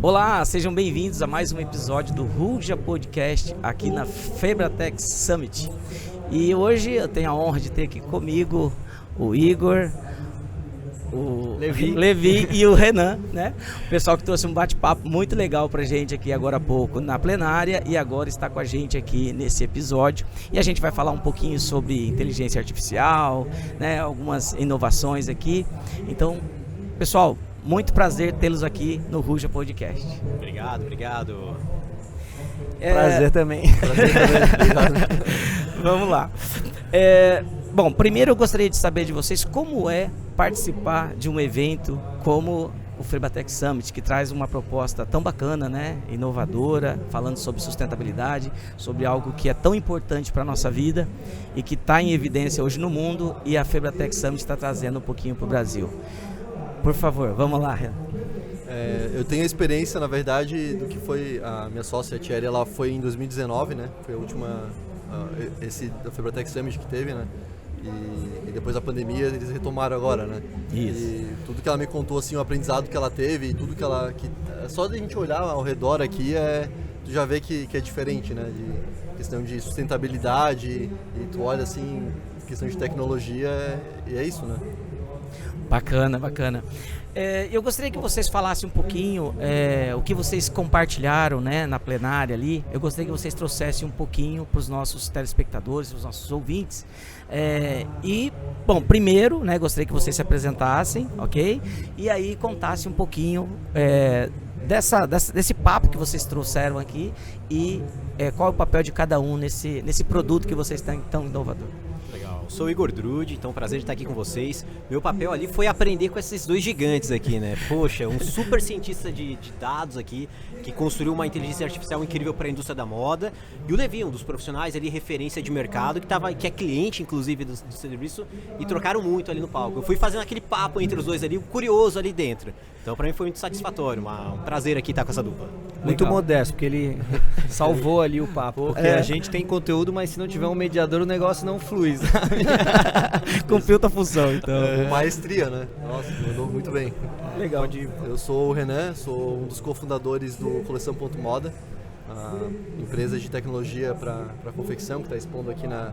Olá, sejam bem-vindos a mais um episódio do Ruja Podcast aqui na Febratech Summit. E hoje eu tenho a honra de ter aqui comigo o Igor, o Levi e o Renan, né? O pessoal que trouxe um bate-papo muito legal pra gente aqui agora há pouco na plenária e agora está com a gente aqui nesse episódio. E a gente vai falar um pouquinho sobre inteligência artificial, né? Algumas inovações aqui. Então, pessoal, muito prazer tê-los aqui no Ruja Podcast. Obrigado. Prazer também. Vamos lá. Bom, primeiro eu gostaria de saber de vocês como é participar de um evento como o Febratech Summit, que traz uma proposta tão bacana, né, inovadora, falando sobre sustentabilidade, sobre algo que é tão importante para a nossa vida e que está em evidência hoje no mundo, e a Febratech Summit está trazendo um pouquinho para o Brasil. Por favor, vamos lá, Renan. Eu tenho a experiência, na verdade, do que foi a minha sócia, a Thierry, ela foi em 2019, né? Foi a última, esse da Febratech Summit que teve, né? E depois da pandemia eles retomaram agora, né? Isso. E tudo que ela me contou, assim, o aprendizado que ela teve, tudo que ela... só de a gente olhar ao redor aqui, tu já vê que é diferente, né? De questão de sustentabilidade, e tu olha, assim, questão de tecnologia, e é isso, né? Bacana. Eu gostaria que vocês falassem um pouquinho o que vocês compartilharam, né, na plenária ali. Eu gostaria que vocês trouxessem um pouquinho para os nossos telespectadores, para os nossos ouvintes. Bom, primeiro, né, gostaria que vocês se apresentassem, ok? E aí contassem um pouquinho desse papo que vocês trouxeram aqui e qual é o papel de cada um nesse produto que vocês têm tão inovador. Sou o Igor Drude, então prazer de estar aqui com vocês. Meu papel ali foi aprender com esses dois gigantes aqui, né? Poxa, um super cientista de dados aqui, que construiu uma inteligência artificial incrível para a indústria da moda. E o Levi, um dos profissionais ali, referência de mercado, que é cliente, inclusive, do serviço, e trocaram muito ali no palco. Eu fui fazendo aquele papo entre os dois ali, curioso ali dentro. Então, para mim foi muito satisfatório, um prazer aqui estar com essa dupla. Muito modesto, porque ele salvou ali o papo. Porque a gente tem conteúdo, mas se não tiver um mediador, o negócio não flui, sabe? Cumpriu a função, então. Maestria, né? Nossa, mandou muito bem. Legal. Eu sou o Renan, sou um dos cofundadores do Coleção.moda, a empresa de tecnologia para confecção que está expondo aqui na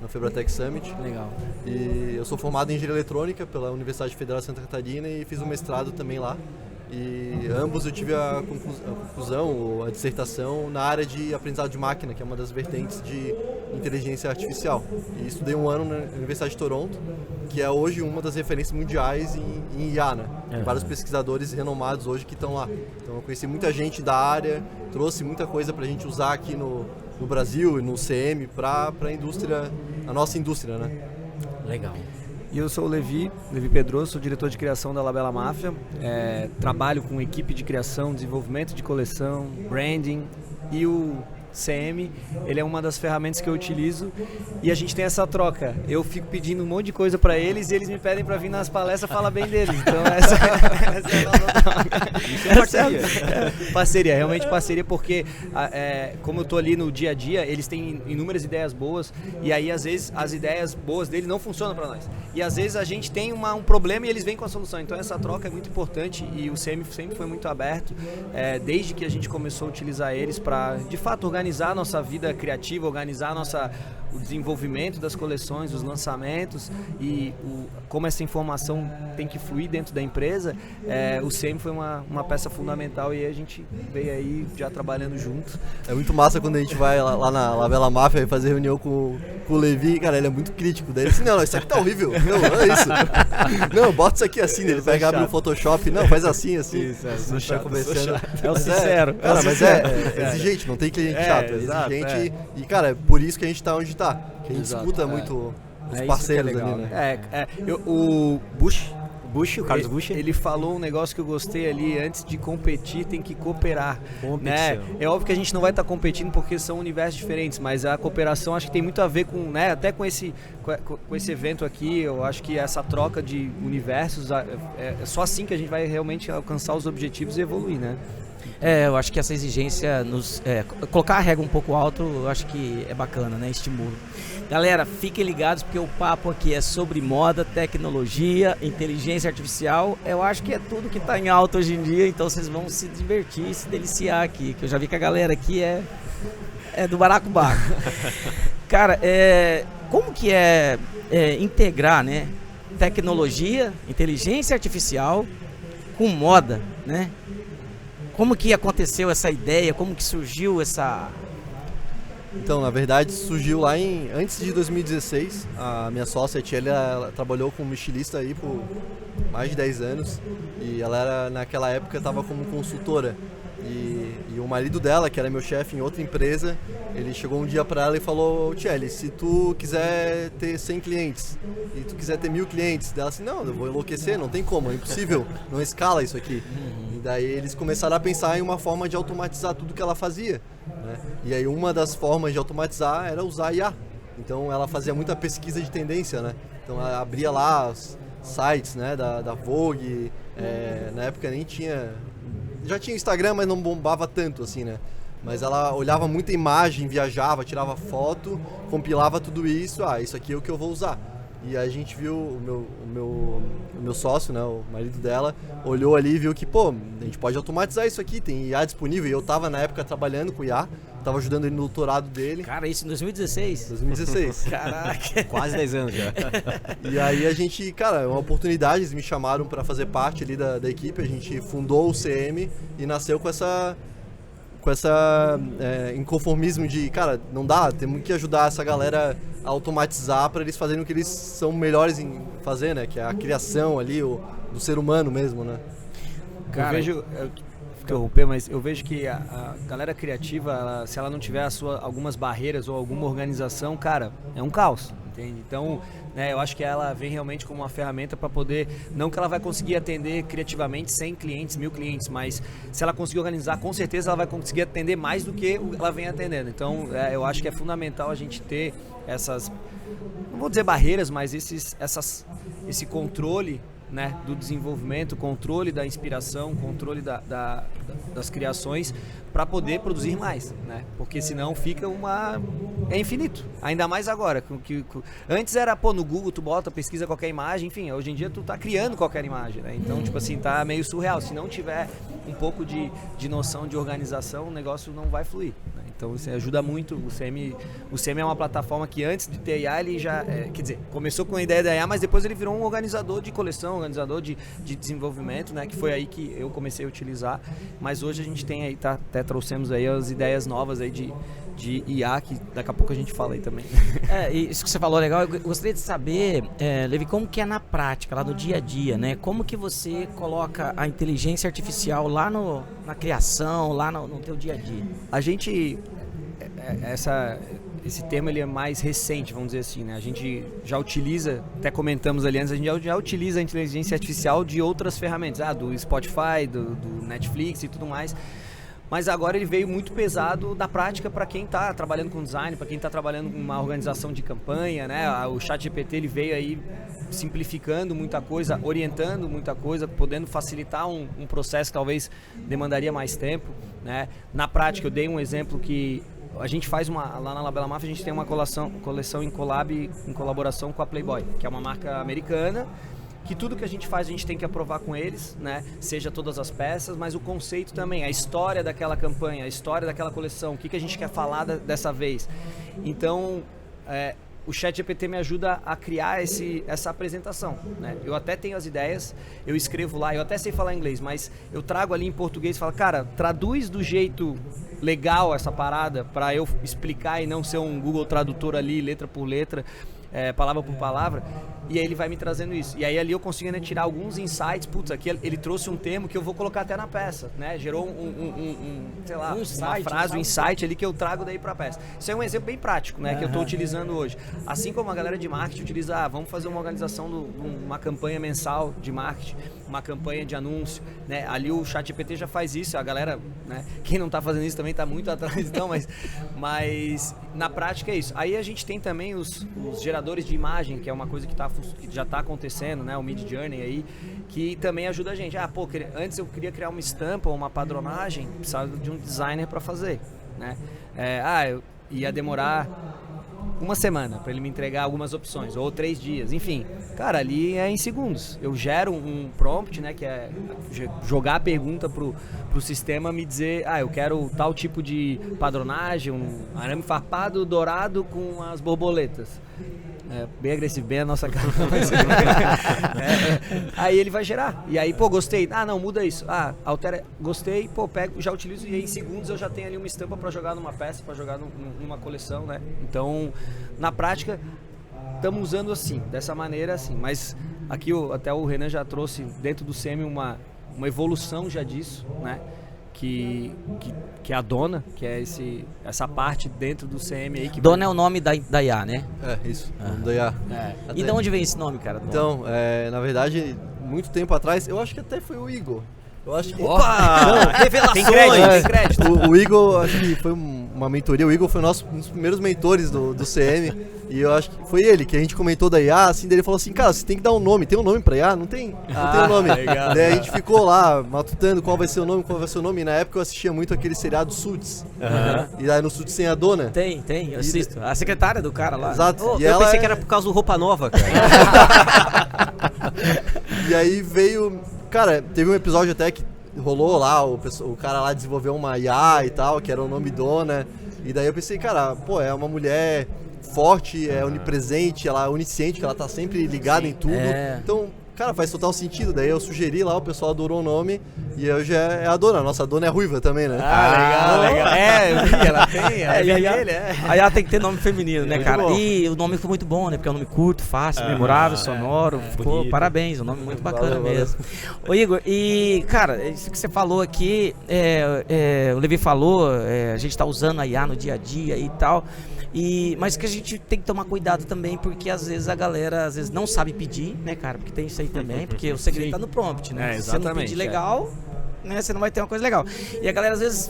Febratech Summit. Legal. E eu sou formado em engenharia eletrônica pela Universidade Federal de Santa Catarina e fiz um mestrado também lá. E ambos eu tive a conclusão, a dissertação na área de aprendizado de máquina, que é uma das vertentes de inteligência artificial. E estudei um ano na Universidade de Toronto, que é hoje uma das referências mundiais em IA, né? Tem vários pesquisadores renomados hoje que estão lá. Então eu conheci muita gente da área, trouxe muita coisa para a gente usar aqui no Brasil e no CM para a nossa indústria, né? Legal. E eu sou o Levi Pedroso, sou diretor de criação da Labela Máfia. Trabalho com equipe de criação, desenvolvimento de coleção, branding, e o CM, ele é uma das ferramentas que eu utilizo e a gente tem essa troca. Eu fico pedindo um monte de coisa para eles e eles me pedem para vir nas palestras falar bem deles. Então essa é a nossa troca. Isso é parceria. Parceria, realmente parceria, porque como eu tô ali no dia a dia, eles têm inúmeras ideias boas e aí às vezes as ideias boas deles não funcionam para nós. E às vezes a gente tem um problema e eles vêm com a solução. Então essa troca é muito importante e o CM sempre foi muito aberto, desde que a gente começou a utilizar eles para, de fato, organizar a nossa vida criativa, organizar o desenvolvimento das coleções, os lançamentos e como essa informação tem que fluir dentro da empresa. O CM foi uma peça fundamental e a gente veio aí já trabalhando junto. É muito massa quando a gente vai lá na Labela Máfia fazer reunião com o Levi, cara, ele é muito crítico. Daí ele diz, não, isso aqui tá horrível, não é isso. Não, bota isso aqui assim, ele pega, abre o Photoshop, não, faz assim. Isso, chato, conversando. É o sincero. Cara, mas é exigente, não tem cliente chato, exigente. E, cara, é por isso que a gente tá onde tá. Que a gente escuta muito os parceiros ali, né? O O Carlos Bush. Ele falou um negócio que eu gostei ali: antes de competir, tem que cooperar. Né? É óbvio que a gente não vai estar competindo porque são universos diferentes, mas a cooperação acho que tem muito a ver com, né, até com esse evento aqui. Eu acho que essa troca de universos é só assim que a gente vai realmente alcançar os objetivos e evoluir, né? Eu acho que essa exigência, colocar a régua um pouco alto, eu acho que é bacana, né? Estimula. Galera, fiquem ligados porque o papo aqui é sobre moda, tecnologia, inteligência artificial. Eu acho que é tudo que está em alta hoje em dia, então vocês vão se divertir, se deliciar aqui, que eu já vi que a galera aqui é do baracobaco. Cara, como que é integrar, né, tecnologia, inteligência artificial com moda, né? Como que aconteceu essa ideia? Como que surgiu essa... Então, na verdade, surgiu lá antes de 2016. A minha sócia, a Tia, ela trabalhou como estilista aí por mais de 10 anos. E ela naquela época estava como consultora. E o marido dela, que era meu chefe em outra empresa, ele chegou um dia para ela e falou: Tchelle, se tu quiser ter 100 clientes e tu quiser ter 1000 clientes, dela assim, não, eu vou enlouquecer, não tem como, é impossível, não escala isso aqui. E daí eles começaram a pensar em uma forma de automatizar tudo que ela fazia, né? E aí uma das formas de automatizar era usar IA. Então ela fazia muita pesquisa de tendência, né? Então ela abria lá os sites, né, da Vogue, na época nem tinha... Já tinha Instagram, mas não bombava tanto assim, né? Mas ela olhava muita imagem, viajava, tirava foto, compilava tudo isso. Isso aqui é o que eu vou usar. E aí a gente viu, o meu sócio, né, o marido dela, olhou ali e viu que, a gente pode automatizar isso aqui, tem IA disponível. E eu tava na época trabalhando com IA, tava ajudando ele no doutorado dele. Cara, isso em 2016? 2016. Caraca. Quase 10 anos já. E aí a gente, cara, é uma oportunidade, eles me chamaram para fazer parte ali da equipe, a gente fundou o CM e nasceu com essa inconformismo de, cara, não dá, temos que ajudar essa galera a automatizar para eles fazerem o que eles são melhores em fazer, né? Que é a criação ali, do ser humano mesmo, né? Cara, eu vejo que a galera criativa, se ela não tiver algumas barreiras ou alguma organização, cara, é um caos, entende? Então, né, eu acho que ela vem realmente como uma ferramenta para poder, não que ela vai conseguir atender criativamente 100 clientes, 1000 clientes, mas se ela conseguir organizar, com certeza ela vai conseguir atender mais do que ela vem atendendo. Então, eu acho que é fundamental a gente ter essas, não vou dizer barreiras, mas esse controle, né, do desenvolvimento, controle da inspiração, controle das criações para poder produzir mais, né? Porque senão fica é infinito. Ainda mais agora, antes era, no Google tu bota, pesquisa qualquer imagem, enfim, hoje em dia tu tá criando qualquer imagem, né? Então, tipo assim, tá meio surreal. Se não tiver um pouco de noção de organização, o negócio não vai fluir, né? Então isso ajuda muito. O CM é uma plataforma que antes de ter IA, ele já, quer dizer, começou com a ideia da IA, mas depois ele virou um organizador de coleção, organizador de desenvolvimento, né? Que foi aí que eu comecei a utilizar. Mas hoje a gente tem aí, até trouxemos aí as ideias novas aí de IA, que daqui a pouco a gente fala aí também. Isso que você falou é legal. Eu gostaria de saber, Levi, como que é na prática, lá no dia a dia, né? Como que você coloca a inteligência artificial lá na criação, lá no teu dia a dia? A gente, esse termo ele é mais recente, vamos dizer assim, né? A gente já utiliza, até comentamos ali antes, a gente já utiliza a inteligência artificial de outras ferramentas, do Spotify, do Netflix e tudo mais. Mas agora ele veio muito pesado da prática para quem está trabalhando com design, para quem está trabalhando com uma organização de campanha, né? O ChatGPT ele veio aí simplificando muita coisa, orientando muita coisa, podendo facilitar um processo que talvez demandaria mais tempo, né? Na prática, eu dei um exemplo que a gente faz lá na Labela Mafia, a gente tem uma coleção em colaboração com a Playboy, que é uma marca americana, que tudo que a gente faz a gente tem que aprovar com eles, né? Seja todas as peças, mas o conceito também, a história daquela campanha, a história daquela coleção, o que a gente quer falar dessa vez. Então, o ChatGPT me ajuda a criar essa apresentação, né? Eu até tenho as ideias, eu escrevo lá, eu até sei falar inglês, mas eu trago ali em português e falo, cara, traduz do jeito legal essa parada para eu explicar e não ser um Google Tradutor ali, letra por letra, palavra por palavra, e aí ele vai me trazendo isso. E aí ali eu consigo ainda tirar alguns insights. Putz, aqui ele trouxe um termo que eu vou colocar até na peça, né? Gerou sei lá, uma frase, um insight ali que eu trago daí pra peça. Isso é um exemplo bem prático, né? Que eu tô utilizando hoje. Assim como a galera de marketing utiliza, vamos fazer uma organização uma campanha mensal de marketing. uma campanha de anúncio, né? Ali o ChatGPT já faz isso, a galera, né? Quem não está fazendo isso também está muito atrás, então, mas na prática é isso. Aí a gente tem também os geradores de imagem, que é uma coisa que já está acontecendo, né? O Midjourney aí, que também ajuda a gente. Antes eu queria criar uma estampa ou uma padronagem, precisava de um designer para fazer, né? Eu ia demorar uma semana para ele me entregar algumas opções, ou 3 dias, enfim. Cara, ali é em segundos. Eu gero um prompt, né, que é jogar a pergunta pro sistema me dizer, eu quero tal tipo de padronagem, um arame farpado dourado com as borboletas. Bem agressivo, bem a nossa cara. Aí ele vai gerar. E aí, gostei. Não, muda isso. Altera. Gostei, pego, já utilizo e aí em segundos eu já tenho ali uma estampa para jogar numa peça, para jogar numa coleção, né? Então, na prática, estamos usando assim, dessa maneira assim. Mas aqui até o Renan já trouxe dentro do CM uma evolução já disso, né? Que é a Dona, que é essa parte dentro do CM aí. Dona é o nome da IA, né? Isso, o nome da IA. E de onde vem esse nome, cara? Então, na verdade, muito tempo atrás, eu acho que até foi o Igor. Eu acho que... Opa! Revelações! Tem crédito. O Igor, acho que foi uma mentoria. O Igor foi um dos primeiros mentores do CM. E eu acho que foi ele que a gente comentou da IA, assim, daí ele falou assim, cara, você tem que dar um nome. Tem um nome pra IA? Não tem um nome. Legal. Daí a gente ficou lá, matutando qual vai ser o nome, E na época eu assistia muito aquele seriado Suits. E daí no Suits tem a Dona. Tem, eu assisto. A secretária do cara lá. Exato. Eu pensei que era por causa do Roupa Nova, cara. E aí veio... Cara, teve um episódio até que rolou lá, o cara lá desenvolveu uma IA e tal, que era o nome Dona. E daí eu pensei, cara, é uma mulher forte, é onipresente, ela é onisciente, que ela tá sempre ligada em tudo. Então, cara, faz total sentido. Daí eu sugeri lá, o pessoal adorou o nome. E hoje é a Dona. Nossa, a Dona é ruiva também, né? Legal. Eu vi, ela tem. A IA tem que ter nome feminino, né, cara? Bom. E o nome ficou muito bom, né? Porque é um nome curto, fácil, memorável, sonoro. Ficou, bonito. Parabéns, um nome muito bacana Valeu. mesmo. Ô, Igor, e, cara, isso que você falou aqui, o Levi falou, a gente tá usando a IA no dia a dia e tal. Mas que a gente tem que tomar cuidado também, porque às vezes a galera não sabe pedir, né, cara? Porque tem isso aí também, porque o segredo tá no prompt, né? Se você não pedir legal, né, você não vai ter uma coisa legal. E a galera às vezes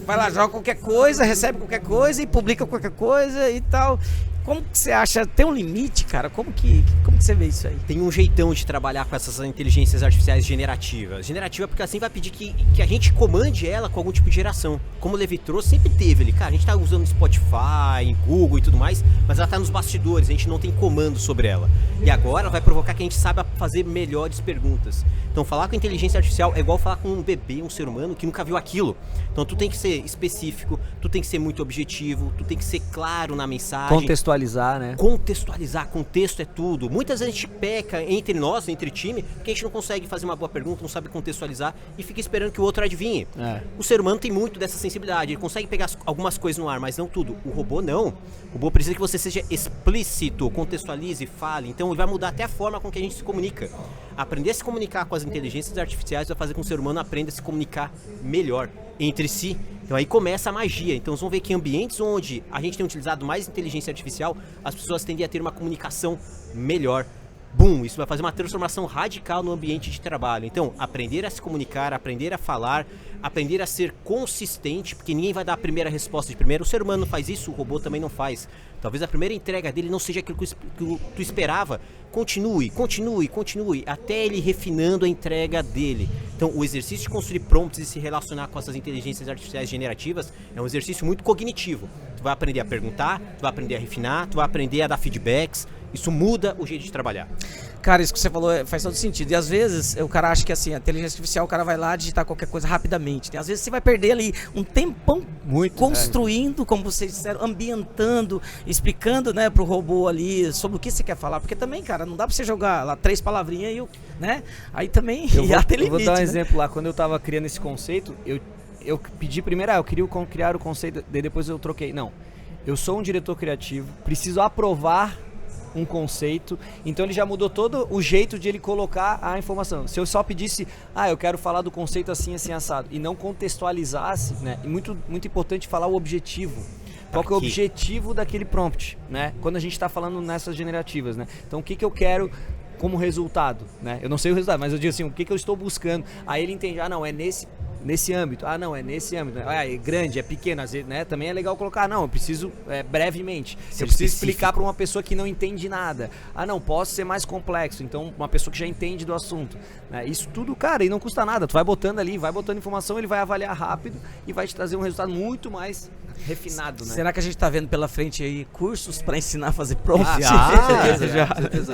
vai lá, joga qualquer coisa, recebe qualquer coisa e publica qualquer coisa e tal. Como que você acha? Tem um limite, cara? Como que você vê isso aí? Tem um jeitão de trabalhar com essas inteligências artificiais generativas. Generativa porque assim vai pedir que a gente comande ela com algum tipo de geração. Como o Levi trouxe, sempre teve ali. Cara, a gente tá usando Spotify, Google e tudo mais, mas ela tá nos bastidores, a gente não tem comando sobre ela. E agora vai provocar que a gente saiba fazer melhores perguntas. Então falar com a inteligência artificial é igual falar com um bebê, um ser humano que nunca viu aquilo. Então tu tem que ser específico, tu tem que ser muito objetivo, tu tem que ser claro na mensagem. Contextualizar, né? Contextualizar, contexto é tudo. Muitas vezes a gente peca entre nós, entre time, porque a gente não consegue fazer uma boa pergunta, não sabe contextualizar e fica esperando que o outro adivinhe. O ser humano tem muito dessa sensibilidade, ele consegue pegar algumas coisas no ar, mas não tudo. O robô não. O robô precisa que você seja explícito, contextualize, fale. Então ele vai mudar até a forma com que a gente se comunica. Aprender a se comunicar com as inteligências artificiais vai fazer com que o ser humano aprenda a se comunicar melhor entre si. Então aí começa a magia. Então vocês vão ver que em ambientes onde a gente tem utilizado mais inteligência artificial, as pessoas tendem a ter uma comunicação melhor. Boom, isso vai fazer uma transformação radical no ambiente de trabalho. Então, aprender a se comunicar, aprender a falar, aprender a ser consistente, porque ninguém vai dar a primeira resposta de primeiro. O ser humano faz isso, o robô também não faz. Talvez a primeira entrega dele não seja aquilo que tu esperava. Continue, até ele refinando a entrega dele. Então, o exercício de construir prompts e se relacionar com essas inteligências artificiais generativas é um exercício muito cognitivo. Tu vai aprender a perguntar, tu vai aprender a refinar, tu vai aprender a dar feedbacks. Isso muda o jeito de trabalhar. Cara, isso que você falou faz todo sentido. E às vezes o cara acha que assim, a inteligência artificial, o cara vai lá digitar qualquer coisa rapidamente, né? Às vezes você vai perder ali um tempão construindo, como vocês disseram, ambientando, explicando, né, pro robô ali sobre o que você quer falar. Porque também, cara, não dá pra você jogar lá 3 palavrinhas e né? Aí também eu limite, vou dar um né? exemplo lá. Quando eu tava criando esse conceito, eu pedi primeiro, eu queria criar o conceito, daí depois eu troquei. Não, eu sou um diretor criativo, preciso aprovar um conceito, então ele já mudou todo o jeito de ele colocar a informação. Se eu só pedisse, eu quero falar do conceito assim, assim, assado, e não contextualizasse, né? E muito importante falar o objetivo. Qual que é o objetivo daquele prompt, né? Quando a gente está falando nessas generativas, né? Então o que eu quero como resultado, né? Eu não sei o resultado, mas eu digo assim, o que eu estou buscando? Aí ele entende, não, é nesse âmbito. Não, é nesse âmbito. É grande, é pequeno, às vezes, né? Também é legal colocar, não, eu preciso brevemente. Eu preciso explicar para uma pessoa que não entende nada. Não, posso ser mais complexo. Então, uma pessoa que já entende do assunto. Isso tudo, cara, e não custa nada. Tu vai botando ali, vai botando informação, ele vai avaliar rápido e vai te trazer um resultado muito mais refinado, né? Será que a gente tá vendo pela frente aí cursos para ensinar a fazer prompt? Já.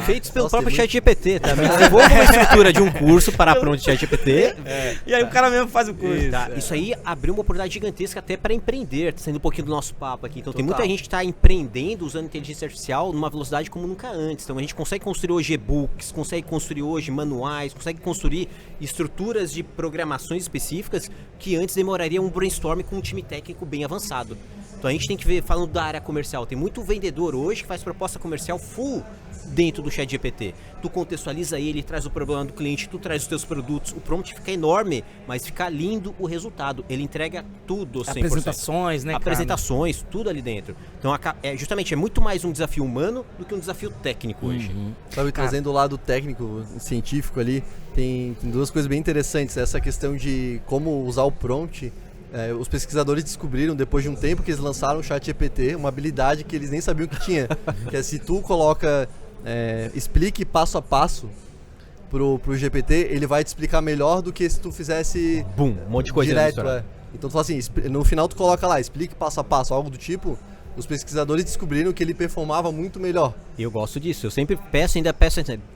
Feitos pelo próprio ChatGPT, tá? Desenvolva uma estrutura de um curso para prompt ChatGPT. E aí o cara mesmo faz o curso. Isso aí abriu uma oportunidade gigantesca até para empreender, saindo um pouquinho do nosso papo aqui. Então tem muita gente que está empreendendo usando inteligência artificial numa velocidade como nunca antes. Então a gente consegue construir hoje e-books, consegue construir hoje manuais, consegue construir estruturas de programações específicas que antes demoraria um brainstorm com um time técnico bem avançado. Então a gente tem que ver, falando da área comercial, tem muito vendedor hoje que faz proposta comercial full dentro do ChatGPT. Tu contextualiza ele, traz o problema do cliente, tu traz os teus produtos, o prompt fica enorme, mas fica lindo o resultado. Ele entrega tudo 100%. Apresentações, né, Apresentações, cara? Tudo ali dentro. Então justamente é muito mais um desafio humano do que um desafio técnico hoje. Sabe, trazendo o lado técnico, científico ali, tem duas coisas bem interessantes. Essa questão de como usar o prompt. Os pesquisadores descobriram, depois de um tempo que eles lançaram o ChatGPT, uma habilidade que eles nem sabiam que tinha. Que é se tu coloca, explique passo a passo pro GPT, ele vai te explicar melhor do que se tu fizesse um monte de coisa direto. Então tu fala assim, no final tu coloca lá, explique passo a passo, algo do tipo. Os pesquisadores descobriram que ele performava muito melhor. Eu gosto disso, eu sempre peço,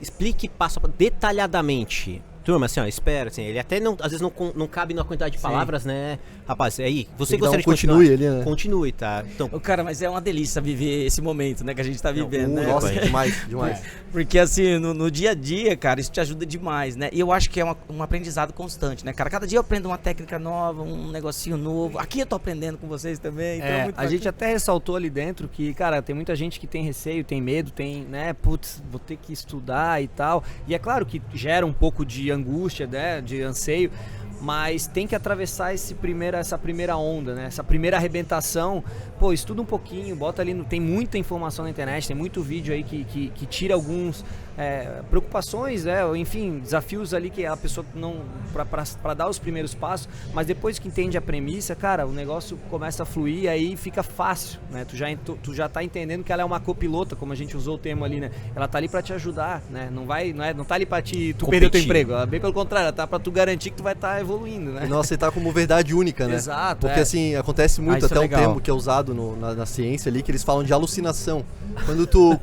explique passo a passo, detalhadamente. Turma, assim, espera, assim, ele até não, às vezes não cabe na quantidade de palavras, né? Rapaz, aí, você gostaria de continuar? Continue ali, né? Continue, tá? Então, cara, mas é uma delícia viver esse momento, né, que a gente tá vivendo, né? Nossa, demais. Porque assim, no dia a dia, cara, isso te ajuda demais, né? E eu acho que é um aprendizado constante, né, cara? Cada dia eu aprendo uma técnica nova, um negocinho novo. Aqui eu tô aprendendo com vocês também, então é muito bacana. gente até ressaltou ali dentro que, cara, tem muita gente que tem receio, tem medo, tem, né, putz, vou ter que estudar e tal. E é claro que gera um pouco de angústia, né, de anseio, mas tem que atravessar essa primeira onda, né? Essa primeira arrebentação. Pô, estuda um pouquinho, bota ali, tem muita informação na internet, tem muito vídeo aí que tira alguns preocupações, né? Enfim, desafios ali que a pessoa não, para dar os primeiros passos, mas depois que entende a premissa, cara, o negócio começa a fluir e aí fica fácil, né? Tu já tá entendendo que ela é uma copilota, como a gente usou o termo ali, né? Ela tá ali para te ajudar, né? Não tá ali para tu perder o teu emprego, ela, bem pelo contrário, ela tá para tu garantir que tu vai estar evoluindo, né? E não aceitar como verdade única, né? Exato. Porque assim, acontece muito, até um legal. termo que é usado na ciência ali, que eles falam de alucinação. Quando tu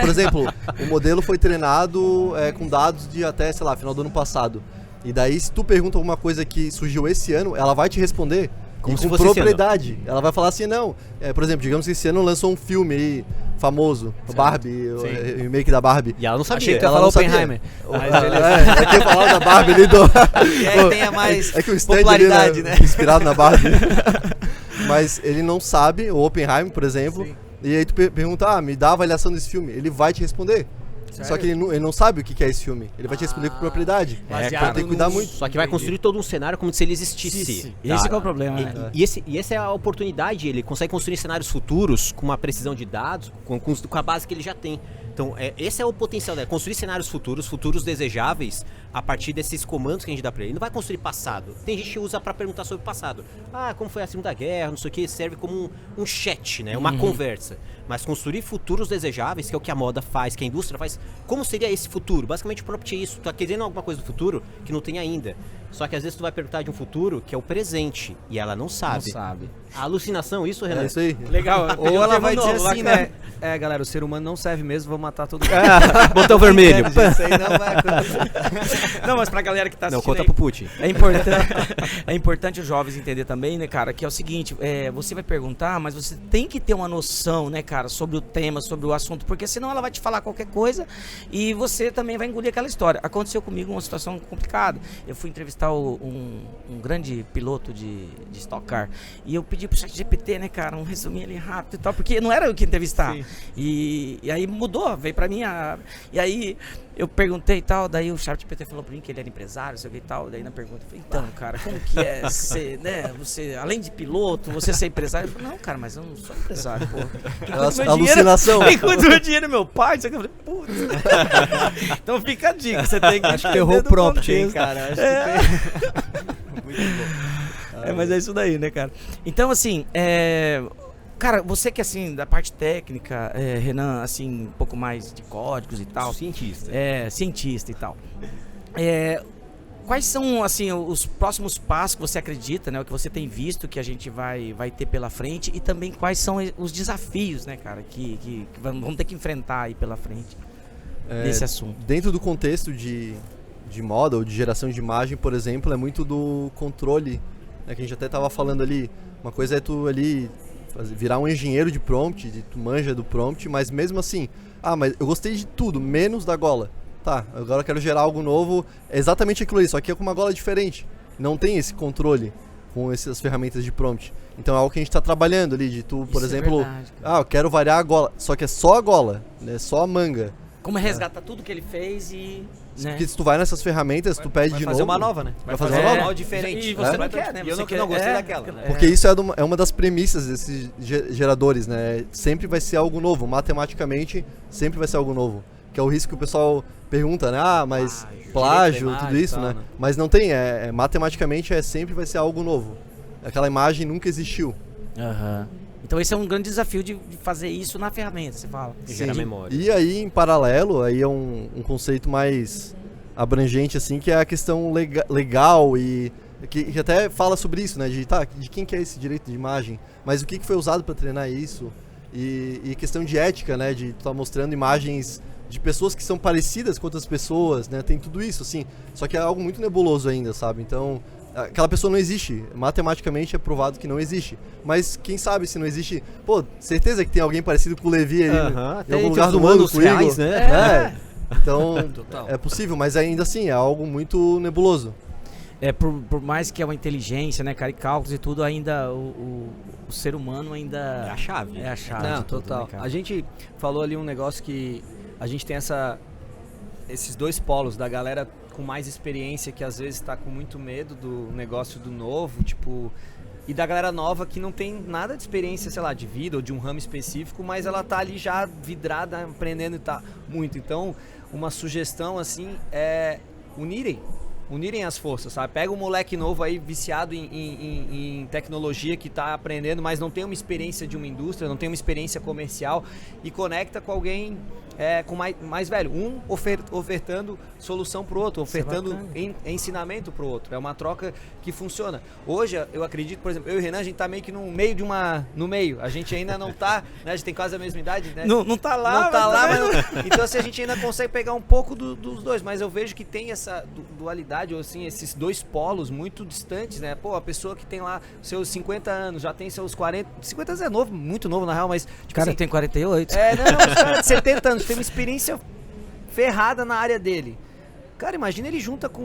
por exemplo, o modelo foi treinado com dados de até, sei lá, final do ano passado. E daí, se tu pergunta alguma coisa que surgiu esse ano, ela vai te responder como se com fosse propriedade. Ela vai falar assim, não, por exemplo, digamos que esse ano lançou um filme aí, famoso, o Barbie, o remake da Barbie. E ela não sabia. Achei que tu ia Ela falar não sabia. Oppenheimer. É que eu falava da Barbie ali do... Que tenha mais que o stand popularidade, ali, né? Inspirado na Barbie. Mas ele não sabe, o Oppenheimer, por exemplo, e aí tu pergunta, me dá a avaliação desse filme. Ele vai te responder. Sério? Só que ele não sabe o que é esse filme. Ele vai te responder com propriedade. Baseado Tem que cuidar nos- muito. Só que vai construir todo um cenário como se ele existisse. Tá? Esse que é o problema, né? E essa é a oportunidade, ele consegue construir cenários futuros com uma precisão de dados, com a base que ele já tem. Então, esse é o potencial dele, construir cenários futuros desejáveis, a partir desses comandos que a gente dá pra ele. Ele não vai construir passado. Tem gente que usa pra perguntar sobre o passado. Como foi a Segunda Guerra, não sei o que, serve como um chat, né? Uma conversa. Mas construir futuros desejáveis, que é o que a moda faz, que a indústria faz. Como seria esse futuro? Basicamente, o prompt é isso. Tu tá querendo alguma coisa do futuro que não tem ainda. Só que às vezes tu vai perguntar de um futuro que é o presente, e ela não sabe. Não sabe. A alucinação, isso, Renan? É isso aí. Legal. Ou ela vai dizer novo, assim, bacana. né? Galera, o ser humano não serve mesmo, vou matar todo mundo. Botão vermelho. Isso aí não vai acontecer. Não, mas pra galera que tá Não, assistindo conta aí, pro Putin. é importante os jovens entender também, né, cara, que é o seguinte, você vai perguntar, mas você tem que ter uma noção, né, cara, sobre o tema, sobre o assunto, porque senão ela vai te falar qualquer coisa e você também vai engolir aquela história. Aconteceu comigo uma situação complicada. Eu fui entrevistar um grande piloto de Stock Car e eu pedi pro ChatGPT, né, cara, um resuminho ali rápido e tal, porque não era eu que entrevistar. E aí mudou, veio pra mim e aí eu perguntei e tal, daí o ChatGPT falou pra mim que ele era empresário, sei o que e tal. Daí na pergunta, eu falei, então, cara, como que é ser, né? Você, além de piloto, você ser empresário? Eu falei, não, cara, mas eu não sou empresário, pô. Alucinação. Quem cuida do meu dinheiro é meu pai. Eu falei, putz. Então fica a dica, você tem que Acho que errou o prompt, hein, cara. Acho Muito bom. mas é isso daí, né, cara? Então, assim, cara, você que, assim, da parte técnica, Renan, assim, um pouco mais de códigos e tal. Cientista. Cientista e tal. Quais são, assim, os próximos passos que você acredita, né? O que você tem visto que a gente vai ter pela frente e também quais são os desafios, né, cara, que vamos ter que enfrentar aí pela frente desse assunto. Dentro do contexto de moda ou de geração de imagem, por exemplo, é muito do controle, né, que a gente até estava falando ali. Uma coisa é tu ali virar um engenheiro de prompt, tu manja do prompt, mas mesmo assim, mas eu gostei de tudo, menos da gola. Tá, agora eu quero gerar algo novo, é exatamente aquilo ali, só que é com uma gola diferente. Não tem esse controle com essas ferramentas de prompt. Então é algo que a gente está trabalhando ali, de tu, por Isso exemplo, é verdade, cara. eu quero variar a gola, só que é só a gola, né, só a manga. Como resgatar tudo que ele fez e... né? Porque se tu vai nessas ferramentas, tu pede de novo... Vai fazer uma nova, né? Vai fazer uma nova. diferente. E você não quer, né? E eu Você não gostei daquela. Porque isso é uma das premissas desses geradores, né? Sempre vai ser algo novo, matematicamente sempre vai ser algo novo. Que é o risco que o pessoal pergunta, né? Mas plágio, tudo isso, né? Mas não tem, matematicamente sempre vai ser algo novo. Aquela imagem nunca existiu. Aham. Então esse é um grande desafio de fazer isso na ferramenta, você fala. Gerar memória. E aí, em paralelo, aí é um conceito mais abrangente, assim, que é a questão legal e que até fala sobre isso, né? De quem que é esse direito de imagem, mas o que foi usado para treinar isso e questão de ética, né? De estar mostrando imagens de pessoas que são parecidas com outras pessoas, né? Tem tudo isso, assim, só que é algo muito nebuloso ainda, sabe? Então... aquela pessoa não existe, matematicamente é provado que não existe, mas quem sabe se não existe, certeza que tem alguém parecido com o Levi ali, em algum lugar do mundo, com o Igor, né? Então é possível, mas ainda assim é algo muito nebuloso. Por mais que é uma inteligência, né, cara, e cálculos e tudo, ainda o ser humano ainda... É a chave. É a chave. Não, de tudo, total. né, cara? A gente falou ali um negócio que a gente tem esses dois polos da galera com mais experiência que às vezes tá com muito medo do negócio do novo, tipo, e da galera nova que não tem nada de experiência, sei lá, de vida ou de um ramo específico, mas ela tá ali já vidrada, aprendendo e tá muito. Então, uma sugestão assim é unirem as forças, sabe? Pega um moleque novo aí viciado em tecnologia que tá aprendendo, mas não tem uma experiência de uma indústria, não tem uma experiência comercial e conecta com alguém com mais velho, ofertando solução pro outro, ofertando ensinamento pro outro. É uma troca que funciona. Hoje, eu acredito, por exemplo, eu e o Renan, a gente tá meio que no meio. A gente ainda não tá, né? A gente tem quase a mesma idade, né? Não tá lá. Não tá lá, mas então assim, a gente ainda consegue pegar um pouco dos dois, mas eu vejo que tem essa dualidade, ou assim, esses dois polos muito distantes, né? Pô, a pessoa que tem lá seus 50 anos, já tem seus 40, 50 anos é novo, muito novo na real, mas... Tipo, Cara, assim, tem 48. os caras de 70 anos, tem uma experiência ferrada na área dele. Cara, imagina ele junta com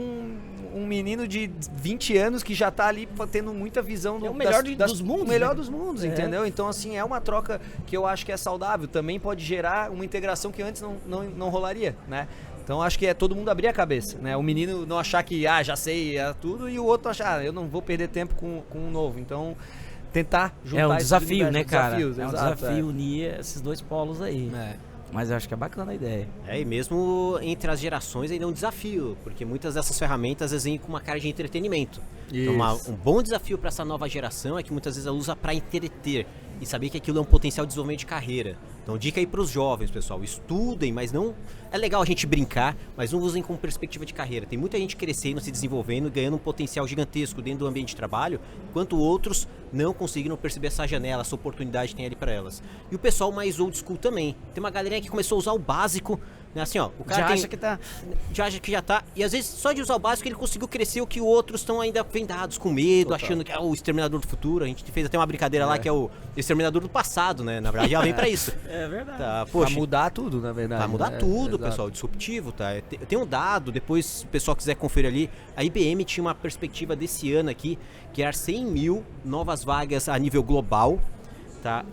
um menino de 20 anos que já tá ali tendo muita visão o melhor dos mundos. O melhor né? dos mundos, entendeu? Então, assim, é uma troca que eu acho que é saudável. Também pode gerar uma integração que antes não rolaria, né? Então, acho que todo mundo abrir a cabeça, né? O menino não achar que, já sei tudo, e o outro achar, eu não vou perder tempo com um novo. Então, tentar juntar um esses desafio, né, cara? desafios, É um exato, desafio unir esses dois polos aí. Mas eu acho que é bacana a ideia. E mesmo entre as gerações ainda é um desafio, porque muitas dessas ferramentas às vezes vêm com uma cara de entretenimento. Então, um bom desafio para essa nova geração é que muitas vezes ela usa para entreter e saber que aquilo é um potencial de desenvolvimento de carreira. Então, dica aí para os jovens, pessoal, estudem, mas não... É legal a gente brincar, mas não usem como perspectiva de carreira. Tem muita gente crescendo, se desenvolvendo, ganhando um potencial gigantesco dentro do ambiente de trabalho, enquanto outros não conseguiram perceber essa janela, essa oportunidade que tem ali para elas. E o pessoal mais old school também. Tem uma galerinha que começou a usar o básico, né? Assim, ó, o cara acha que tá... Já acha que já tá. E às vezes só de usar o básico ele conseguiu crescer o que outros estão ainda vendados, com medo, achando que é o exterminador do futuro. A gente fez até uma brincadeira lá que é o exterminador do passado, né? Na verdade já vem pra isso. É verdade. Tá, poxa, Vai mudar tudo, na verdade. vai mudar tudo, pessoal, disruptivo, tá? Eu tenho um dado, depois se o pessoal quiser conferir ali, a IBM tinha uma perspectiva desse ano aqui, que era 100 mil novas vagas a nível global, tá?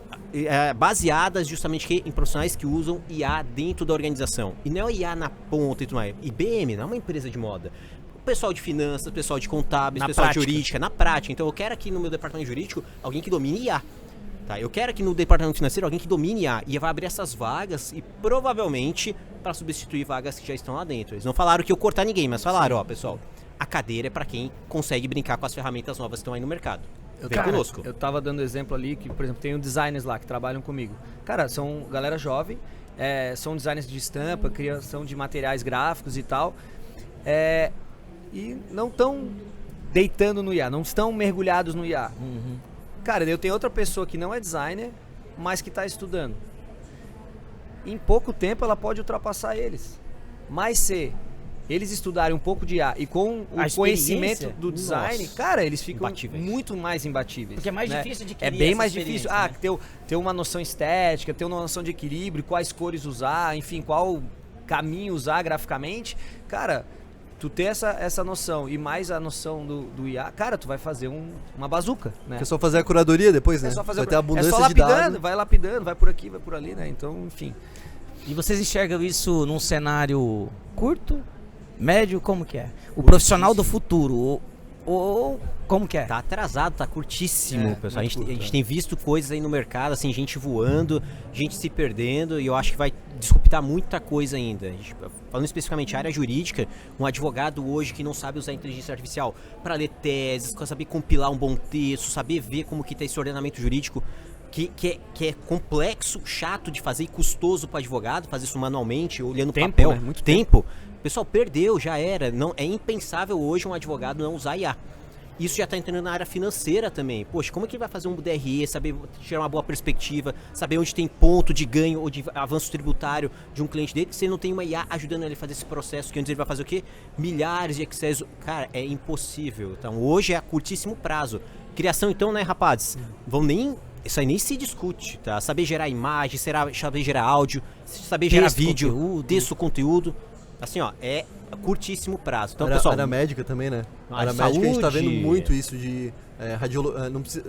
baseadas justamente em profissionais que usam IA dentro da organização. E não é o IA na ponta e tudo mais. IBM não é uma empresa de moda. O pessoal de finanças, o pessoal de contábeis, o pessoal de jurídica, na prática. Então eu quero aqui no meu departamento jurídico alguém que domine IA. Tá, eu quero aqui no departamento financeiro alguém que domine IA. E vai abrir essas vagas e provavelmente para substituir vagas que já estão lá dentro. Eles não falaram que eu cortar ninguém, mas falaram, ó, pessoal, a cadeira é para quem consegue brincar com as ferramentas novas que estão aí no mercado. Vem conosco. Eu tava dando exemplo ali que, por exemplo, tem designers lá que trabalham comigo. Cara, são galera jovem, são designers de estampa, criação de materiais gráficos e tal. E não estão deitando no IA, não estão mergulhados no IA. Uhum. Cara, eu tenho outra pessoa que não é designer, mas que está estudando. Em pouco tempo ela pode ultrapassar eles. Mas se eles estudarem um pouco de IA e com o conhecimento do design, nossa, cara, eles ficam imbatíveis. muito mais imbatíveis. Porque é mais né? difícil de É bem mais difícil. Né? Ter uma noção estética, ter uma noção de equilíbrio, quais cores usar, enfim, qual caminho usar graficamente. Cara, tu ter essa noção e mais a noção do IA, cara, tu vai fazer uma bazuca, né? É só fazer a curadoria depois, né? É só fazer vai ter abundância só de dados. lapidando, vai por aqui, vai por ali, né? Então, enfim. E vocês enxergam isso num cenário curto, médio, como que é? O profissional do futuro, ou como que é? Tá atrasado, tá curtíssimo, pessoal. A gente curto, tem visto coisas aí no mercado, assim, gente voando, gente se perdendo, e eu acho que vai disruptar muita coisa ainda. Falando especificamente a área jurídica, um advogado hoje que não sabe usar a inteligência artificial para ler teses, para saber compilar um bom texto, saber ver como que tá esse ordenamento jurídico, que é complexo, chato de fazer e custoso para advogado, fazer isso manualmente, olhando Tempo, papel, né? Muito tempo. O pessoal perdeu, já era. Não, é impensável hoje um advogado não usar IA. Isso já está entrando na área financeira também. Poxa, como é que ele vai fazer um DRE, saber tirar uma boa perspectiva, saber onde tem ponto de ganho ou de avanço tributário de um cliente dele, se ele não tem uma IA ajudando ele a fazer esse processo, que antes ele vai fazer o quê? Milhares de Excels. Cara, é impossível. Então, hoje é a curtíssimo prazo. Criação, então, né, rapazes? Isso aí nem se discute, tá? Saber gerar imagem, saber gerar áudio, saber gerar vídeo, texto, conteúdo. Assim, ó, é curtíssimo prazo. Então, pessoal, área médica também, né? Área médica a gente tá vendo muito isso de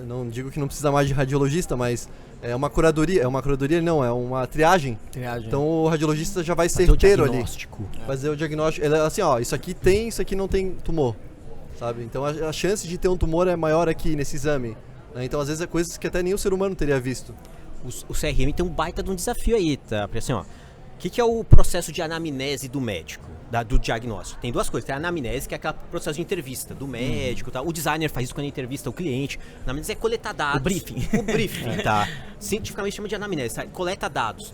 não digo que não precisa mais de radiologista, mas é uma curadoria, não, é uma triagem. Então o radiologista já vai certeiro ali. Fazer o diagnóstico. Ele é assim, ó, isso aqui tem, isso aqui não tem tumor, sabe? Então a chance de ter um tumor é maior aqui nesse exame. Né? Então às vezes é coisas que até nem o ser humano teria visto. O CRM tem um baita de um desafio aí, tá? Porque assim, ó, o que é o processo de anamnese do médico, do diagnóstico? Tem duas coisas. Tem a anamnese, que é aquele processo de entrevista do médico, tá? O designer faz isso quando entrevista o cliente. A anamnese é coletar dados. O briefing. O briefing, tá? Cientificamente chama de anamnese, tá? Coleta dados,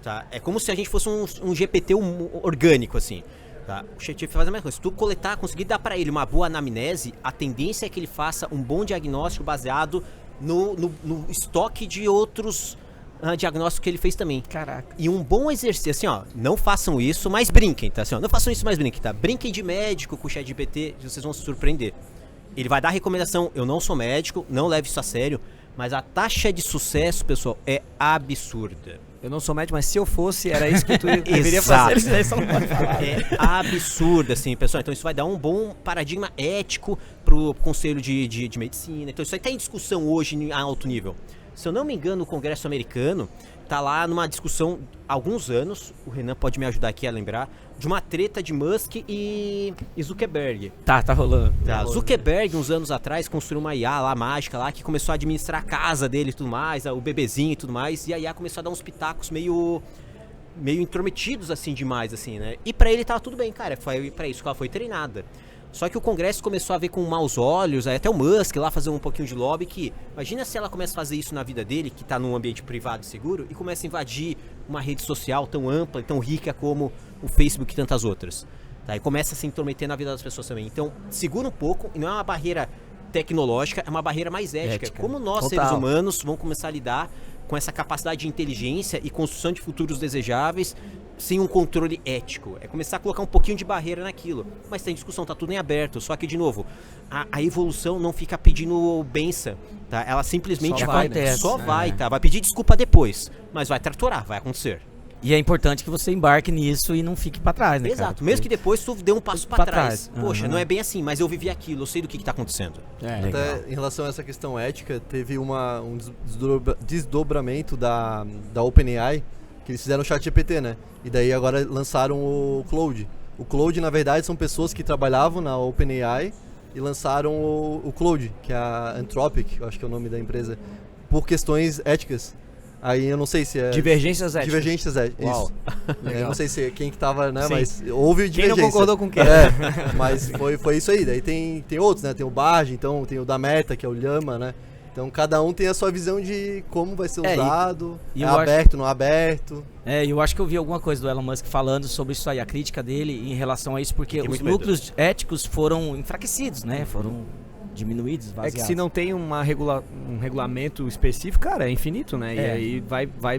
tá? É como se a gente fosse um GPT orgânico, assim. Tá? O ChatGPT faz a mesma coisa. Se tu conseguir dar para ele uma boa anamnese, a tendência é que ele faça um bom diagnóstico baseado no estoque de outros diagnóstico que ele fez também. Caraca. E um bom exercício, assim, ó, não façam isso, mas brinquem, tá? Assim, ó, não façam isso, mas brinquem, tá? Brinquem de médico com o ChatGPT, vocês vão se surpreender. Ele vai dar recomendação, eu não sou médico, não leve isso a sério, mas a taxa de sucesso, pessoal, é absurda. Eu não sou médico, mas se eu fosse, era isso que tu deveria fazer. É absurdo, assim, pessoal. Então isso vai dar um bom paradigma ético pro conselho de medicina. Então isso aí tá em discussão hoje em alto nível. Se eu não me engano, o Congresso americano tá lá numa discussão há alguns anos, o Renan pode me ajudar aqui a lembrar, de uma treta de Musk e Zuckerberg. Tá rolando. Tá, Zuckerberg, uns anos atrás, construiu uma IA lá, mágica lá, que começou a administrar a casa dele e tudo mais, o bebezinho e tudo mais, e a IA começou a dar uns pitacos meio intrometidos, assim, demais, assim, né? E pra ele tava tudo bem, cara, foi pra isso que ela foi treinada. Só que o Congresso começou a ver com maus olhos, aí até o Musk lá fazer um pouquinho de lobby, que imagina se ela começa a fazer isso na vida dele, que tá num ambiente privado e seguro, e começa a invadir uma rede social tão ampla e tão rica como o Facebook e tantas outras. Tá? E começa a se intrometer na vida das pessoas também. Então, segura um pouco, e não é uma barreira tecnológica, é uma barreira mais ética. Como nós, seres humanos, vamos começar a lidar com essa capacidade de inteligência e construção de futuros desejáveis sem um controle ético. É começar a colocar um pouquinho de barreira naquilo. Mas tem discussão, tá tudo em aberto. Só que, de novo, a evolução não fica pedindo benção, tá? Ela simplesmente só vai, tá? Vai pedir desculpa depois, mas vai tratorar, vai acontecer. E é importante que você embarque nisso e não fique pra trás, né, Exato, cara? mesmo que depois tu dê um passo pra pra trás. trás. Poxa, Uhum. não é bem assim, mas eu vivi aquilo, eu sei do que tá acontecendo. Até em relação a essa questão ética, teve um desdobramento da OpenAI, que eles fizeram o ChatGPT, né? E daí agora lançaram o Claude. O Claude, na verdade, são pessoas que trabalhavam na OpenAI e lançaram o Claude, que é a Anthropic, eu acho que é o nome da empresa, por questões éticas. Aí eu não sei se é... Divergências éticas. Divergências éticas, Uau. isso. Legal. Eu não sei se quem que tava, né, Sim. mas houve Quem divergência. não concordou com quem? Mas foi isso aí. Daí tem outros, né? Tem o Bard, então tem o da Meta, que é o Llama, né? Então cada um tem a sua visão de como vai ser usado, e é eu aberto, não aberto. Eu acho que eu vi alguma coisa do Elon Musk falando sobre isso aí, a crítica dele em relação a isso, porque Tem os muito medo. núcleos éticos foram enfraquecidos, né? Foram diminuídos, É vaziados. que se não tem um regulamento específico, cara, é infinito, né? E É. aí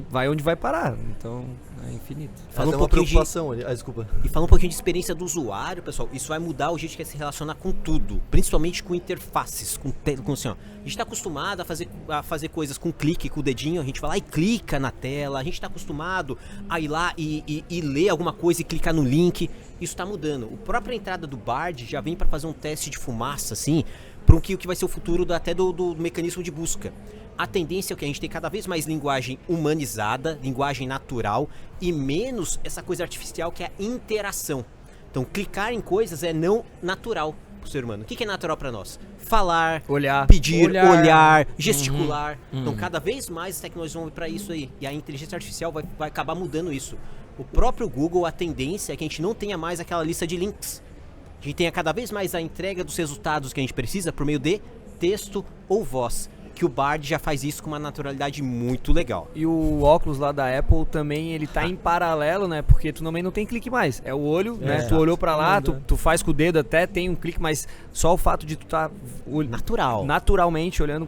vai onde vai parar. Então, é infinito. Fala Até um uma pouquinho de- preocupação ali. Desculpa. E falando um pouquinho de experiência do usuário, pessoal, isso vai mudar o jeito que quer se relacionar com tudo, principalmente com interfaces, com assim, ó. A gente está acostumado a fazer coisas com clique, com o dedinho, a gente vai lá e clica na tela, a gente está acostumado a ir lá e ler alguma coisa e clicar no link. Isso está mudando. A própria entrada do Bard já vem para fazer um teste de fumaça, assim, para o que vai ser o futuro até do mecanismo de busca. A tendência é que a gente tem cada vez mais linguagem humanizada, linguagem natural e menos essa coisa artificial que é a interação. Então, clicar em coisas é não natural pro ser humano. O que é natural para nós? Falar, Olhar. pedir, Olhar. olhar, gesticular. Uhum. Então, cada vez mais as tecnologias vão para isso aí. E a inteligência artificial vai acabar mudando isso. O próprio Google, a tendência é que a gente não tenha mais aquela lista de links. A gente tenha cada vez mais a entrega dos resultados que a gente precisa por meio de texto ou voz. Que o Bard já faz isso com uma naturalidade muito legal. E o óculos lá da Apple também, ele tá em paralelo, né? Porque tu também não tem clique mais. É o olho, né? Tu olhou pra lá, tu faz com o dedo até, tem um clique, mas só o fato de tu tá Natural. naturalmente olhando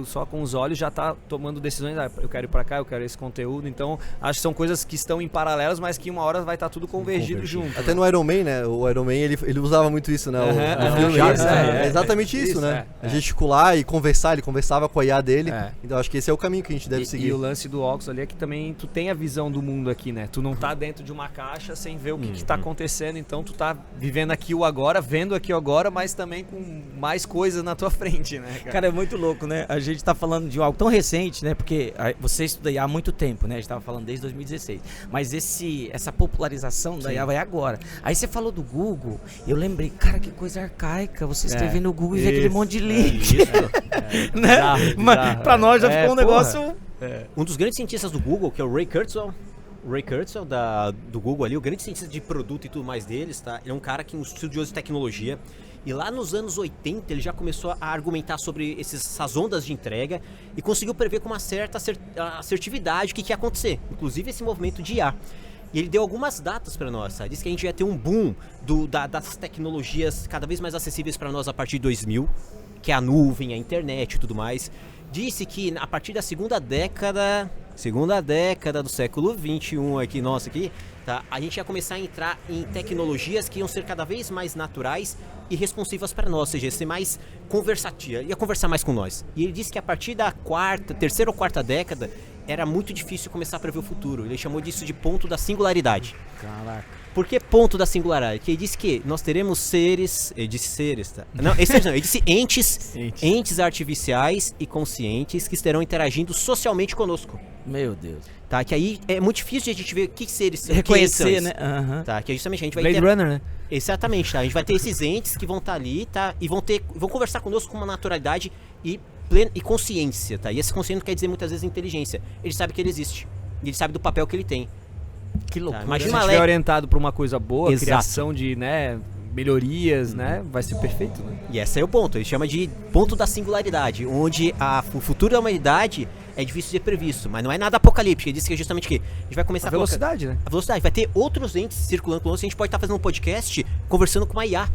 só com os olhos, já tá tomando decisões. Ah, eu quero ir pra cá, eu quero esse conteúdo. Então, acho que são coisas que estão em paralelos, mas que uma hora vai estar tudo convergido junto. Até no Iron Man, né? O Iron Man, ele usava muito isso, né? Aham, No filme. É exatamente isso, Isso, né? é. Gesticular e conversar. Ele conversava com a IA dele. É. Então acho que esse é o caminho que a gente deve seguir. E o lance do óculos ali é que também tu tem a visão do mundo aqui, né? Tu não tá dentro de uma caixa sem ver o que tá acontecendo, então tu tá vivendo aqui o agora, vendo aqui o agora, mas também com mais coisas na tua frente, né, cara? Cara, é muito louco, né? A gente tá falando de algo tão recente, né? Porque você estuda IA há muito tempo, né? A gente tava falando desde 2016. Mas essa popularização da IA vai agora. Aí você falou do Google, eu lembrei, cara, que coisa arcaica você escrever no Google e ver aquele monte de link. Né? Mas pra nós já ficou um negócio... Um dos grandes cientistas do Google, que é o Ray Kurzweil, do Google ali, o grande cientista de produto e tudo mais deles, tá? Ele é um cara que é um estudioso de tecnologia. E lá nos anos 80 ele já começou a argumentar sobre essas ondas de entrega e conseguiu prever com uma certa assertividade o que ia acontecer, inclusive esse movimento de IA. E ele deu algumas datas para nós, sabe? Disse que a gente ia ter um boom das tecnologias cada vez mais acessíveis para nós a partir de 2000, que é a nuvem, a internet e tudo mais. Disse que a partir da segunda década do século 21 aqui, nossa, aqui, tá? A gente ia começar a entrar em tecnologias que iam ser cada vez mais naturais e responsivas para nós, ou seja, ia ser mais conversativa, ia conversar mais com nós. E ele disse que a partir da terceira ou quarta década, era muito difícil começar a prever o futuro. Ele chamou disso de ponto da singularidade. Caraca. Por que ponto da singularidade? Porque ele disse que nós teremos seres... Ele disse seres, tá? Não, ele disse entes artificiais e conscientes que estarão interagindo socialmente conosco. Meu Deus. Tá? Que aí é muito difícil de a gente ver que seres... Reconhecer, quem né? são Aham. esses. Tá? Que justamente a gente vai Blade Runner, né? Exatamente, tá? A gente vai ter esses entes que vão estar ali, tá? E vão conversar conosco com uma naturalidade e consciência, tá? E esse consciência não quer dizer muitas vezes inteligência. Ele sabe que ele existe. Ele sabe do papel que ele tem. Que loucura. Tá? Se Imagina a uma gente estiver orientado para uma coisa boa, Exato. criação de, né, melhorias, né, vai ser perfeito, né? E esse é o ponto, ele chama de ponto da singularidade, onde o futuro da humanidade é difícil de ser previsto, mas não é nada apocalíptico. Ele disse que é justamente que a gente vai começar A velocidade, né? A velocidade, vai ter outros entes circulando conosco, a gente pode estar fazendo um podcast conversando com uma IA.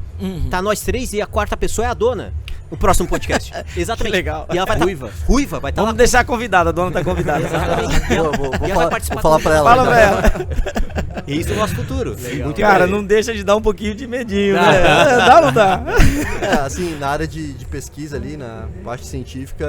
Tá nós três e a quarta pessoa é a dona. No próximo podcast. Exatamente. Que legal. E ela vai ruiva, vai estar lá. Vamos deixar a convidada, a dona tá convidada. Exatamente. E ela vai participar vou falar pra ela. Fala pra ela. Esse é o nosso futuro. Muito Cara, importante. não deixa de dar um pouquinho de medinho, né? Dá ou não dá? Assim, na área de pesquisa ali, na parte científica,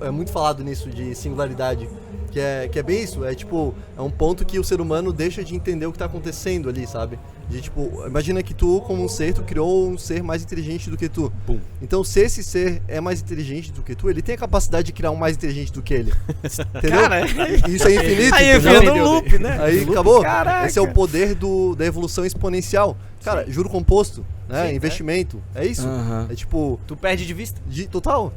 é muito falado nisso de singularidade. Que é bem isso, é um ponto que o ser humano deixa de entender o que está acontecendo ali, sabe? De imagina que tu, como um ser, tu criou um ser mais inteligente do que tu. Pum. Então, se esse ser é mais inteligente do que tu, ele tem a capacidade de criar um mais inteligente do que ele. Entendeu? Cara, Isso é infinito, aí entendeu? vira no loop, né? Aí acabou. Caraca. Esse é o poder da evolução exponencial. Cara, juro composto, né? Sim, investimento. É isso. Aham. É tipo. Tu perde de vista. Total.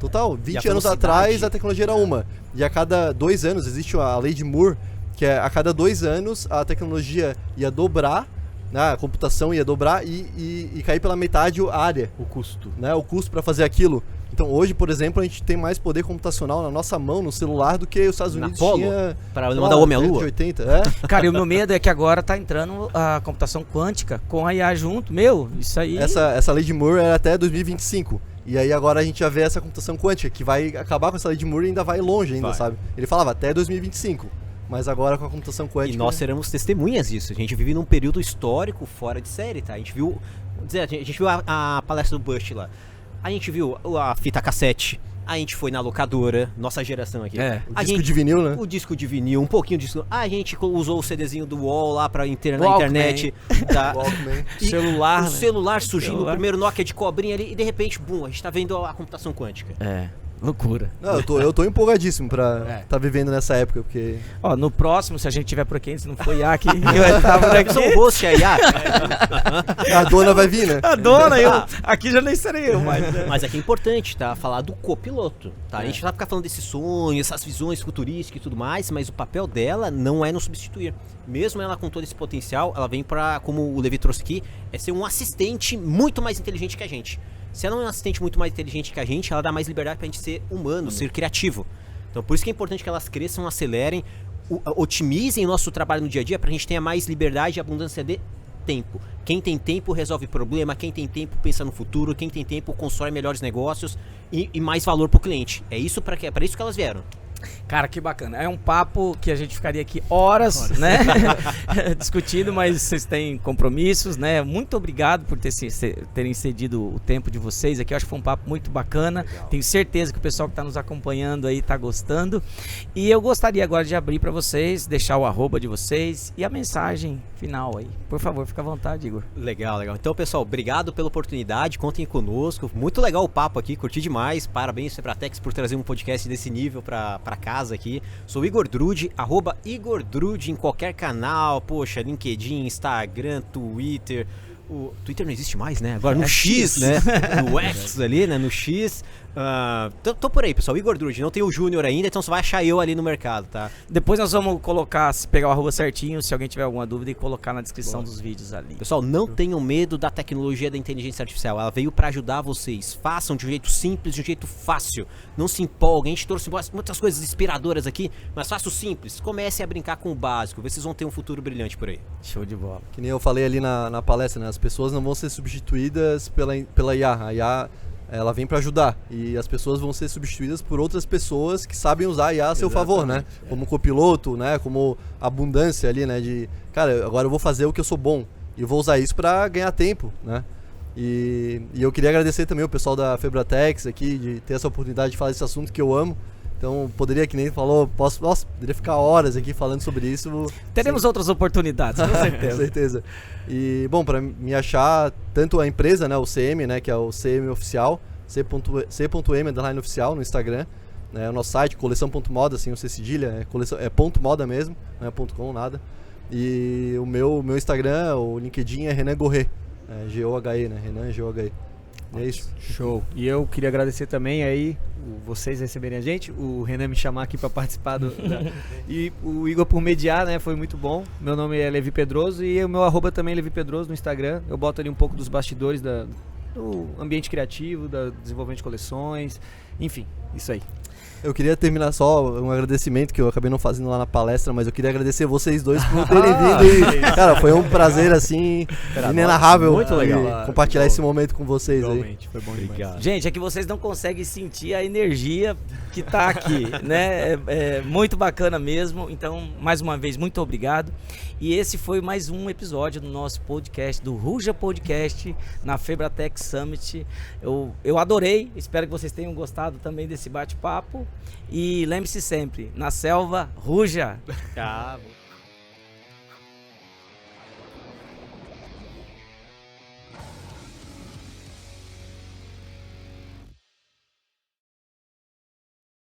E a 20 anos velocidade. atrás a tecnologia era uma. E a cada 2 anos existe a lei de Moore, que é a cada 2 anos a tecnologia ia dobrar, né? A computação ia dobrar e cair pela metade a área, O custo. né? O custo para fazer aquilo. Então hoje, por exemplo, a gente tem mais poder computacional na nossa mão, no celular, do que os Estados Na Unidos Apollo? tinha. Pra sei mandar lá, homem à década lua? de 80, é. Cara, e o meu medo é que agora tá entrando a computação quântica com a IA junto. Meu, isso aí... Essa lei de Moore era até 2025. E aí agora a gente já vê essa computação quântica, que vai acabar com essa lei de Moore e ainda vai longe ainda, Vai. sabe? Ele falava até 2025, mas agora com a computação quântica... E nós seremos testemunhas disso. A gente vive num período histórico fora de série, tá? A gente viu, vamos dizer, a gente viu a palestra do Bush lá. A gente viu a fita cassete. A gente foi na locadora, nossa geração aqui. É. O A disco gente- de vinil, né? O disco de vinil, um pouquinho de disco. A gente usou o CDzinho do UOL lá pra na Walkman. internet. Da, Walkman. e Celular, O né? celular surgindo, Celular. o primeiro Nokia de cobrinha ali, e de repente, bum, a gente tá vendo a computação quântica. É, loucura. Não, eu tô empolgadíssimo pra É. tá vivendo nessa época, porque... Ó, no próximo, se a gente tiver por aqui, se não for IA aqui, eu tava por Eu sou o aqui. host aí, A dona vai vir, né? A dona, eu... Aqui já nem serei eu, mas... Mas aqui é importante, tá? Falar do copiloto, tá? A gente vai ficar falando desses sonhos, essas visões futurísticas e tudo mais, mas o papel dela não é nos substituir. Mesmo ela com todo esse potencial, ela vem pra, como o Levi trouxe aqui, é ser um assistente muito mais inteligente que a gente. Se ela é um assistente muito mais inteligente que a gente, ela dá mais liberdade pra gente ser humano, ser criativo. Então por isso que é importante que elas cresçam, acelerem, otimizem o nosso trabalho no dia a dia pra gente tenha mais liberdade e abundância de tempo. Quem tem tempo resolve problema, quem tem tempo pensa no futuro, quem tem tempo constrói melhores negócios e mais valor pro cliente. É isso para isso que elas vieram. Cara, que bacana. É um papo que a gente ficaria aqui horas, né? discutindo, mas vocês têm compromissos, né? Muito obrigado por terem cedido o tempo de vocês aqui. Eu acho que foi um papo muito bacana. Tenho certeza que o pessoal que está nos acompanhando aí está gostando. E eu gostaria agora de abrir para vocês, deixar o @, de vocês e a mensagem final aí. Por favor, fica à vontade, Igor. Legal, legal. Então, pessoal, obrigado pela oportunidade, contem conosco. Muito legal o papo aqui, curti demais. Parabéns, Febratex, por trazer um podcast desse nível para casa aqui. Sou Igor Drude, @Igor Drude em qualquer canal, poxa, LinkedIn, Instagram, Twitter. O Twitter não existe mais, né? Agora no É X, X. né? No X ali, né? No X. Tô por aí, pessoal. Igor Drude, não tem o Júnior ainda, então você vai achar eu ali no mercado, tá? Depois nós vamos colocar, pegar o @ certinho, se alguém tiver alguma dúvida, e colocar na descrição dos vídeos ali. Pessoal, não tenham medo da tecnologia da inteligência artificial. Ela veio para ajudar vocês. Façam de um jeito simples, de um jeito fácil. Não se empolguem. A gente trouxe muitas coisas inspiradoras aqui, mas faça o simples. Comece a brincar com o básico. Vocês vão ter um futuro brilhante por aí. Show de bola. Que nem eu falei ali na palestra, né? As pessoas não vão ser substituídas pela IA. A IA, ela vem para ajudar. E as pessoas vão ser substituídas por outras pessoas que sabem usar a IA a seu favor, né? Como copiloto, né? Como abundância ali, né? De, cara, agora eu vou fazer o que eu sou bom. E eu vou usar isso para ganhar tempo, né? E eu queria agradecer também o pessoal da Febratex aqui, de ter essa oportunidade de falar desse assunto que eu amo. Então, poderia, que nem falou, poderia ficar horas aqui falando sobre isso. Teremos outras oportunidades, com Com certeza. certeza. E, bom, para me achar, tanto a empresa, né, o CM, né, que é o CM oficial, c.m oficial no Instagram, né, o nosso site, coleção.moda, assim, o C cedilha, é ponto .moda mesmo, não é .com, nada. E o meu Instagram, o LinkedIn é Renan Gorré, G-O-H-E, né, Renan G-O-H-E. É isso. Show. E eu queria agradecer também aí vocês receberem a gente, o Renan me chamar aqui para participar e o Igor por mediar, né? Foi muito bom. Meu nome é Levi Pedroso e o meu @ também é Levi Pedroso no Instagram. Eu boto ali um pouco dos bastidores do ambiente criativo, da desenvolvimento de coleções, enfim. Isso aí. Eu queria terminar só um agradecimento que eu acabei não fazendo lá na palestra, mas eu queria agradecer vocês dois por terem vindo. E, cara, foi um prazer, assim, inenarrável. muito legal. Compartilhar esse momento com vocês aí. Realmente, foi bom demais. Gente, é que vocês não conseguem sentir a energia que tá aqui, né? É muito bacana mesmo. Então, mais uma vez, muito obrigado. E esse foi mais um episódio do nosso podcast, do Ruja Podcast, na Febratech Summit. Eu adorei, espero que vocês tenham gostado também desse bate-papo. E lembre-se sempre, na selva, ruja! Ah, bom.